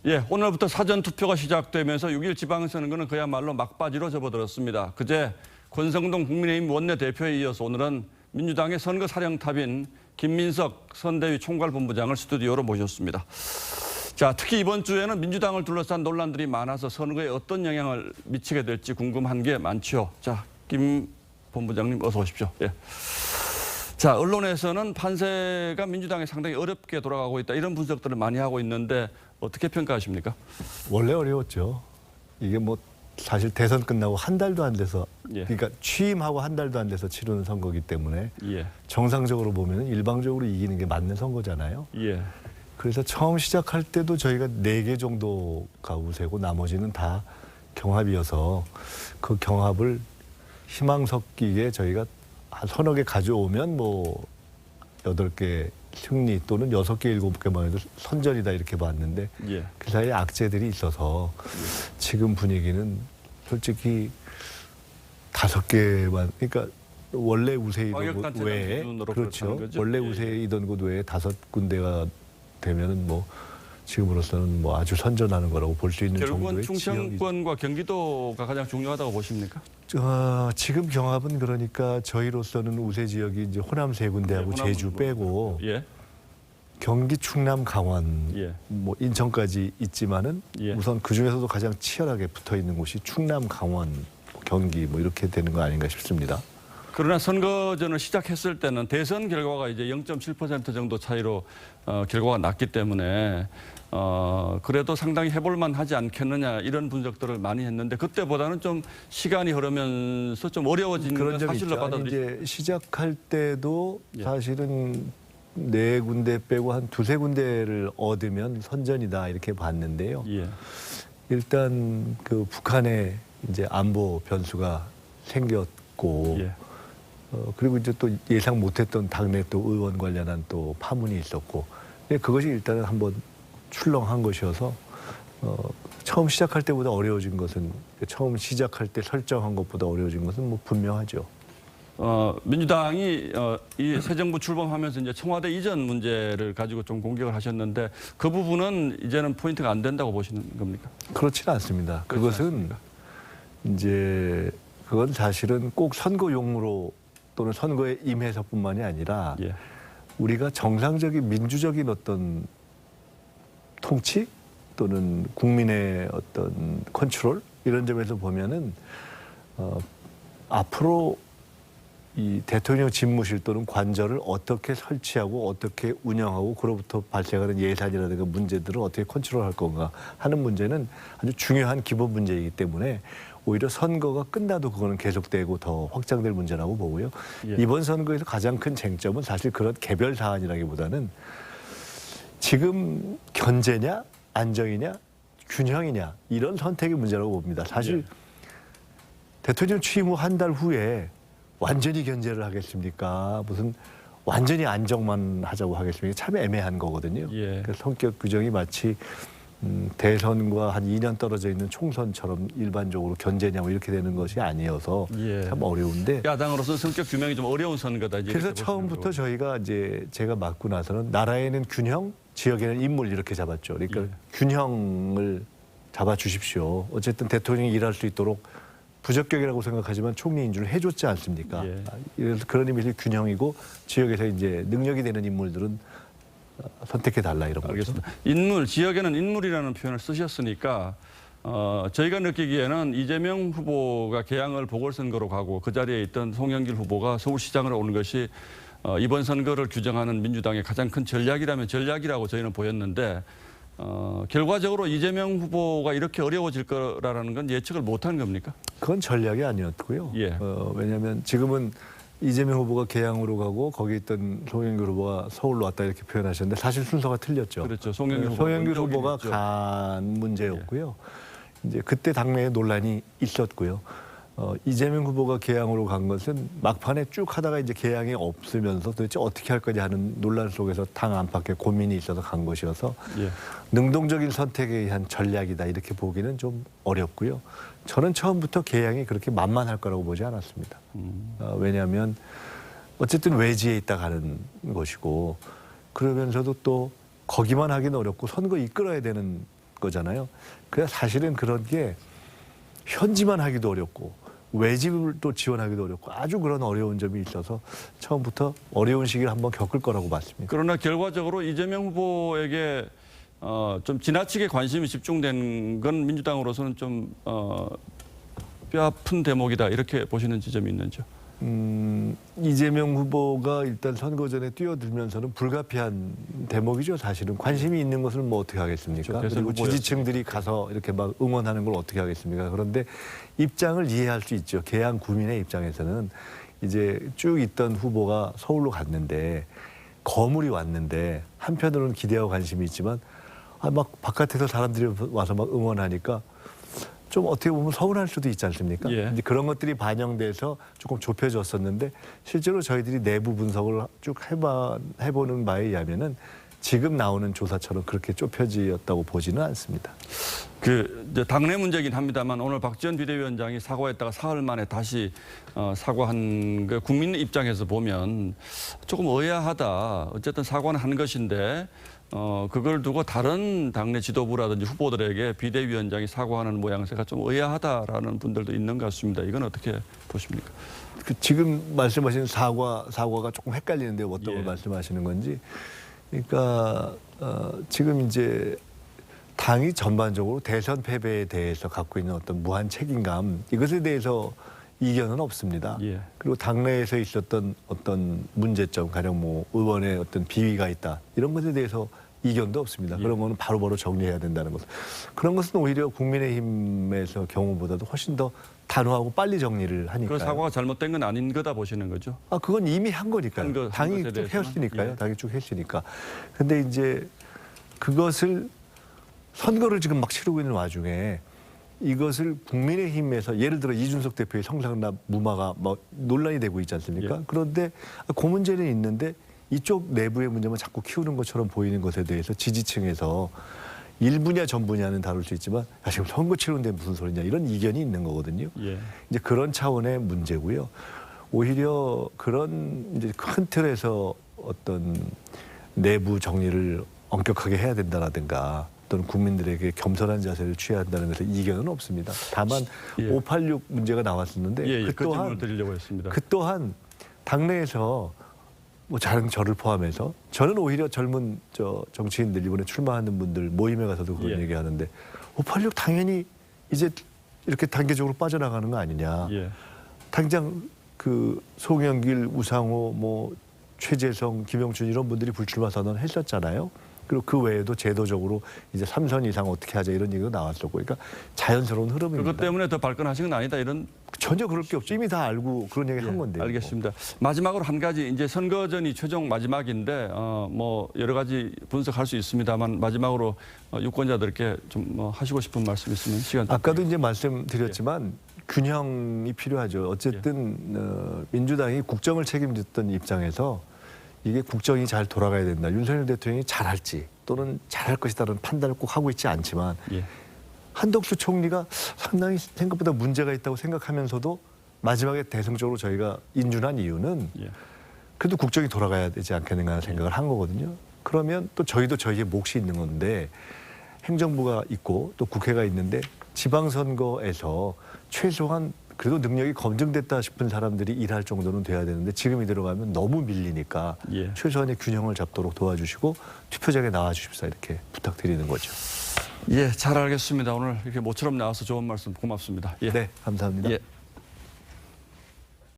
예, 오늘부터 사전투표가 시작되면서 6일 지방선거는 그야말로 막바지로 접어들었습니다. 그제 권성동 국민의힘 원내대표에 이어서 오늘은 민주당의 선거사령탑인 김민석 선대위 총괄본부장을 스튜디오로 모셨습니다. 자, 특히 이번 주에는 민주당을 둘러싼 논란들이 많아서 선거에 어떤 영향을 미치게 될지 궁금한 게 많죠. 자, 김 본부장님 어서 오십시오. 예. 자, 언론에서는 판세가 민주당이 상당히 어렵게 돌아가고 있다, 이런 분석들을 많이 하고 있는데 어떻게 평가하십니까? 원래 어려웠죠. 이게 뭐 사실 대선 끝나고 한 달도 안 돼서, 예. 그러니까 취임하고 한 달도 안 돼서 치르는 선거이기 때문에 예. 정상적으로 보면 일방적으로 이기는 게 맞는 선거잖아요. 예. 그래서 처음 시작할 때도 저희가 4개 정도가 우세고 나머지는 다 경합이어서 그 경합을 희망 섞이게 저희가 한 서너 개 가져오면 뭐 8개 승리 또는 6개, 7개만 해도 선전이다 이렇게 봤는데 예. 그 사이에 악재들이 있어서 지금 분위기는 솔직히 5개만, 그러니까 원래 우세이던 곳 외에, 그렇죠. 원래 우세이던 곳 외에 5군데가 되면은 뭐 지금으로서는 뭐 아주 선전하는 거라고 볼 수 있는 결국은 정도의 충청권과 경기도가 가장 중요하다고 보십니까? 지금 경합은 그러니까 저희로서는 우세 지역이 이제 호남 3군데하고 예, 제주 빼고 예. 경기, 충남, 강원, 예. 뭐 인천까지 있지만은 예. 우선 그 중에서도 가장 치열하게 붙어 있는 곳이 충남, 강원, 경기 뭐 이렇게 되는 거 아닌가 싶습니다. 그러나 선거전을 시작했을 때는 대선 결과가 이제 0.7% 정도 차이로 결과가 났기 때문에 그래도 상당히 해볼만 하지 않겠느냐, 이런 분석들을 많이 했는데 그때보다는 좀 시간이 흐르면서 좀 어려워진 그런 점이 사실로 있죠. 받아들이죠. 이제 시작할 때도 예. 사실은 4군데 빼고 한 2-3군데를 얻으면 선전이다 이렇게 봤는데요. 예. 일단 그 북한의 이제 안보 변수가 생겼고 예. 그리고 이제 또 예상 못했던 당내 또 의원 관련한 또 파문이 있었고, 그것이 일단은 한번 출렁한 것이어서 처음 시작할 때보다 어려워진 것은, 처음 시작할 때 설정한 것보다 어려워진 것은 뭐 분명하죠. 민주당이 이 새 정부 출범하면서 이제 청와대 이전 문제를 가지고 좀 공격을 하셨는데 그 부분은 이제는 포인트가 안 된다고 보시는 겁니까? 그렇지는 않습니다. 그것은 이제 그건 사실은 꼭 선거용으로 또는 선거에 임해서뿐만이 아니라 예. 우리가 정상적인 민주적인 어떤 통치 또는 국민의 어떤 컨트롤 이런 점에서 보면은 앞으로 이 대통령 집무실 또는 관저를 어떻게 설치하고 어떻게 운영하고 그로부터 발생하는 예산이라든가 문제들을 어떻게 컨트롤할 건가 하는 문제는 아주 중요한 기본 문제이기 때문에 오히려 선거가 끝나도 그거는 계속되고 더 확장될 문제라고 보고요. 예. 이번 선거에서 가장 큰 쟁점은 사실 그런 개별 사안이라기보다는 지금 견제냐 안정이냐 균형이냐 이런 선택의 문제라고 봅니다. 사실 예. 대통령 취임 후 한 달 후에 완전히 견제를 하겠습니까? 무슨 완전히 안정만 하자고 하겠습니까? 참 애매한 거거든요. 예. 그 성격 규정이 마치 대선과 한 2년 떨어져 있는 총선처럼 일반적으로 견제냐고 이렇게 되는 것이 아니어서 예. 참 어려운데. 야당으로서는 성격 규명이 좀 어려운 선거다. 이제 그래서 이렇게 처음부터 보시는 저희가 이제 제가 맡고 나서는 나라에는 균형, 지역에는 인물 이렇게 잡았죠. 그러니까 예. 균형을 잡아 주십시오. 어쨌든 대통령이 일할 수 있도록 부적격이라고 생각하지만 총리 인준을 해줬지 않습니까? 예. 그래서 그런 의미에서 균형이고 지역에서 이제 능력이 되는 인물들은 선택해 달라 이런 거죠. 알겠습니다. 인물, 지역에는 인물이라는 표현을 쓰셨으니까 저희가 느끼기에는 이재명 후보가 개항을 보궐선거로 가고 그 자리에 있던 송영길 후보가 서울시장으로 오는 것이 이번 선거를 규정하는 민주당의 가장 큰 전략이라면 전략이라고 저희는 보였는데 결과적으로 이재명 후보가 이렇게 어려워질 거라는 건 예측을 못한 겁니까? 그건 전략이 아니었고요. 예. 왜냐하면 지금은 이재명 후보가 개항으로 가고 거기 있던 송영길 후보가 서울로 왔다 이렇게 표현하셨는데 사실 순서가 틀렸죠. 그렇죠. 송영길 후보가 있죠. 간 문제였고요. 이제 그때 당내에 논란이 있었고요. 이재명 후보가 개항으로 간 것은 막판에 쭉 하다가 이제 개항이 없으면서 도대체 어떻게 할 거냐 하는 논란 속에서 당 안팎에 고민이 있어서 간 것이어서 예. 능동적인 선택에 의한 전략이다 이렇게 보기는 좀 어렵고요. 저는 처음부터 개항이 그렇게 만만할 거라고 보지 않았습니다. 왜냐하면 어쨌든 외지에 있다 가는 것이고 그러면서도 또 거기만 하기는 어렵고 선거 이끌어야 되는 거잖아요. 그래서 사실은 그런 게 현지만 하기도 어렵고 외집을 또 지원하기도 어렵고 아주 그런 어려운 점이 있어서 처음부터 어려운 시기를 한번 겪을 거라고 봤습니다. 그러나 결과적으로 이재명 후보에게 좀 지나치게 관심이 집중된 건 민주당으로서는 좀 뼈아픈 대목이다 이렇게 보시는 지점이 있는지요? 이재명 후보가 일단 선거 전에 뛰어들면서는 불가피한 대목이죠. 사실은 관심이 있는 것을 뭐 어떻게 하겠습니까? 그렇죠. 그리고 후보였으니까. 지지층들이 가서 이렇게 막 응원하는 걸 어떻게 하겠습니까? 그런데 입장을 이해할 수 있죠. 계양 구민의 입장에서는 이제 쭉 있던 후보가 서울로 갔는데 거물이 왔는데 한편으로는 기대와 관심이 있지만 막 바깥에서 사람들이 와서 막 응원하니까 좀 어떻게 보면 서운할 수도 있지 않습니까? 예. 이제 그런 것들이 반영돼서 조금 좁혀졌었는데 실제로 저희들이 내부 분석을 쭉 해보는 바에 의하면은 지금 나오는 조사처럼 그렇게 좁혀지었다고 보지는 않습니다. 이제 당내 문제긴 합니다만 오늘 박지원 비대위원장이 사과했다가 사흘 만에 다시 사과한 그 국민 입장에서 보면 조금 의아하다. 어쨌든 사과는 한 것인데 그걸 두고 다른 당내 지도부라든지 후보들에게 비대위원장이 사과하는 모양새가 좀 의아하다라는 분들도 있는 것 같습니다. 이건 어떻게 보십니까? 지금 말씀하신 사과가 조금 헷갈리는데 어떤 걸 예. 말씀하시는 건지. 그러니까 지금 이제 당이 전반적으로 대선 패배에 대해서 갖고 있는 어떤 무한 책임감 이것에 대해서 이견은 없습니다. 예. 그리고 당내에서 있었던 어떤 문제점, 가령 뭐 의원의 어떤 비위가 있다 이런 것에 대해서 이견도 없습니다. 예. 그런 거는 바로바로 정리해야 된다는 것. 그런 것은 오히려 국민의힘에서 경우보다도 훨씬 더 단호하고 빨리 정리를 하니까요. 그 사과가 잘못된 건 아닌 거다 보시는 거죠? 그건 이미 한 거니까요. 한 당이 것에 쭉 대해서는? 했으니까요. 예. 당이 쭉 했으니까. 근데 이제 그것을 선거를 지금 막 치르고 있는 와중에 이것을 국민의힘에서 예를 들어 이준석 대표의 성상납 무마가 뭐 논란이 되고 있지 않습니까? 예. 그런데 그 문제는 있는데 이쪽 내부의 문제만 자꾸 키우는 것처럼 보이는 것에 대해서 지지층에서 일분야 전분야는 다룰 수 있지만 지금 선거 치르는데 무슨 소리냐 이런 이견이 있는 거거든요. 예. 이제 그런 차원의 문제고요. 오히려 그런 이제 큰 틀에서 어떤 내부 정리를 엄격하게 해야 된다라든가 또는 국민들에게 겸손한 자세를 취해야 한다는 것에 이견은 없습니다. 다만 예. 586 문제가 나왔었는데 예, 그 그 또한 질문을 드리려고 했습니다. 그 또한 당내에서 뭐 저를 포함해서 저는 오히려 젊은 정치인들 이번에 출마하는 분들 모임에 가서도 그런 예. 얘기하는데 586 당연히 이제 이렇게 단계적으로 빠져나가는 거 아니냐. 예. 당장 그 송영길, 우상호, 뭐 최재성, 김영춘 이런 분들이 불출마 선언했었잖아요. 그리고 그 외에도 제도적으로 이제 3선 이상 어떻게 하자 이런 얘기가 나왔었고, 그러니까 자연스러운 흐름입니다. 그것 때문에 더 발끈하신 건 아니다 이런. 전혀 그럴 게 없죠. 이미 다 알고 그런 얘기 한 예, 건데요. 알겠습니다. 마지막으로 한 가지 이제 선거전이 최종 마지막인데 뭐 여러 가지 분석할 수 있습니다만 마지막으로 유권자들께 좀 뭐 하시고 싶은 말씀 있으면 시간. 아까도 이제 말씀드렸지만 균형이 필요하죠. 어쨌든 민주당이 국정을 책임졌던 입장에서 이게 국정이 잘 돌아가야 된다. 윤석열 대통령이 잘할지 또는 잘할 것이다라는 판단을 꼭 하고 있지 않지만 예. 한덕수 총리가 상당히 생각보다 문제가 있다고 생각하면서도 마지막에 대승적으로 저희가 인준한 이유는 예. 그래도 국정이 돌아가야 되지 않겠는가 하는 생각을 한 거거든요. 그러면 또 저희도 저희의 몫이 있는 건데 행정부가 있고 또 국회가 있는데 지방선거에서 최소한 그래도 능력이 검증됐다 싶은 사람들이 일할 정도는 돼야 되는데 지금 이대로 가면 너무 밀리니까 예. 최소한의 균형을 잡도록 도와주시고 투표장에 나와 주십사 이렇게 부탁드리는 거죠. 예, 잘 알겠습니다. 오늘 이렇게 모처럼 나와서 좋은 말씀 고맙습니다. 예. 네, 감사합니다. 예.